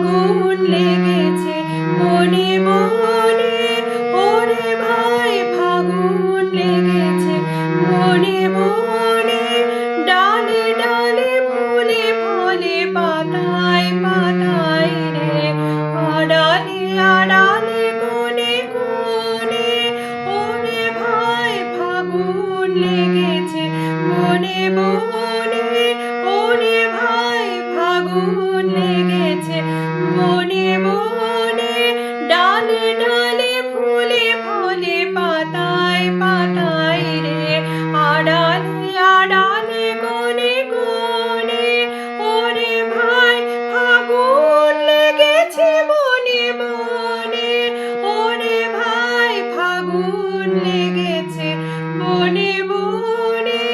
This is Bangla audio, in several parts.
ফাগুন লেগেছে বনে বনে, ওরে ভাই ফাগুন লেগেছে বনে বনে, ডালে ডালে ফুলে ফলে পাতায় পাতায় রে, আড়ালে আড়ালে কোণে কোণে, ওরে ভাই ফাগুন লেগেছে বনে বনে, ওরে ভাই ফাগুন লেগেছে বনে বনে, ডালে ডালে ফুলে ফলে পাতায় পাতায় রে, আড়ালে আড়ালে কোণে কোণে, ওরে ভাই ফাগুন লেগেছে বনে বনে, ওরে ভাই ফাগুন লেগেছে বনে বনে।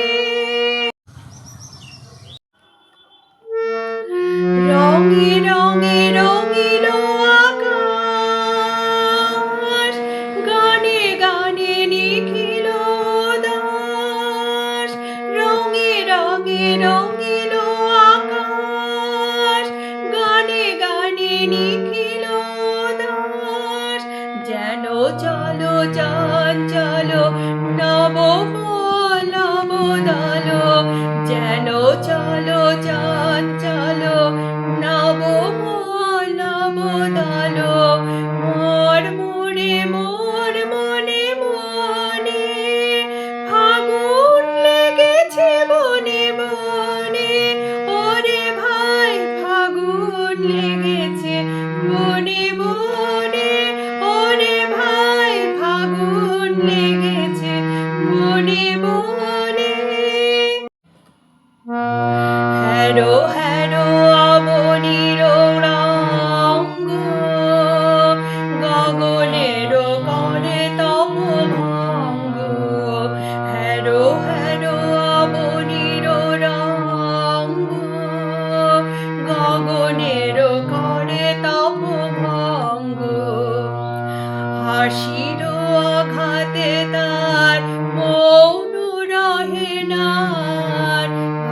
রঙে রঙে রঙিল আকাশ, গানে গানে নিখিল দাস, রঙে রঙে রঙিল আকাশ, গানে গানে নিখিল দাস, যেন চলো চঞ্চল নব নবদল, যেন চলো চঞ্চল নব নবদল, মোর মোরে মোর মনে মনে, ফাগুন লেগেছে বনে বনে, ওরে ভাই ফাগুন লেগেছে বনে বনে, ওরে ভাই ফাগুন লেগেছে বনে বনে। হ্যারো হ্যারো অবনীর রঙ্গ, গগনের করে তপ ভঙ্গ, হ্যারো হ্যারো অবনীর রঙ্গ, গগনের করে তপ ভঙ্গ, হাসির আঘাতে তার মৌন রহে না,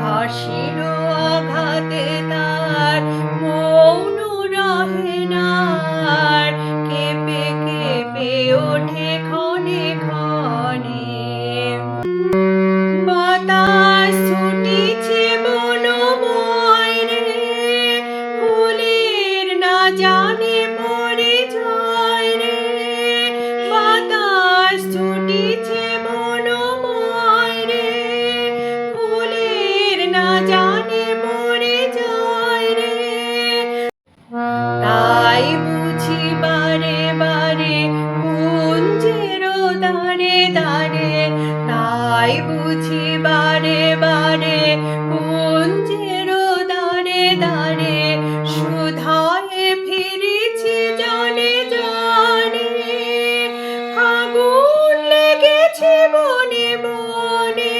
হাসির আঘাতে তার মৌন রহে না, কেঁপে কেঁপে ওঠে ক্ষণে ক্ষণে, বাতাস ছুটিছে বনময় রে, ফুলের না জানে পরিচয় রে, বাতাস ছুটিছে বনময় রে, ফুলের না জানে পরিচয় রে, তাই বুঝি বারে বারে কুঞ্জের দ্বারে দ্বারে, তাই বুঝি বারে বারে কুঞ্জের দ্বারে দ্বারে, সুধায়ে ফিরেছি জানে জানে, ফাগুন লেগেছে বনে বনে,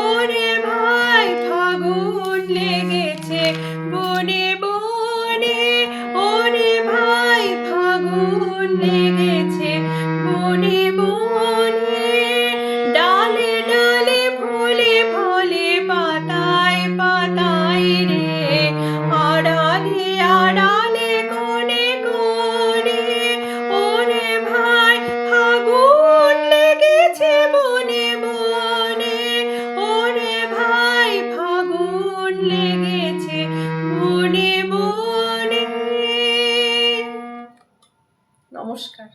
ওরে ভাই ফাগুন লেগেছে বনে বনে, ওরে ভাই ফাগুন লেগেছে বনে বনে, ডালে ডালে ফুলে ফলে পাতায় পাতায় রে, আড়ালে আড়ালে কোণে কোণে, ওরে ভাই ফাগুন লেগেছে বনে বনে, ওরে ভাই ফাগুন লেগেছে বনে বনে। নমস্কার।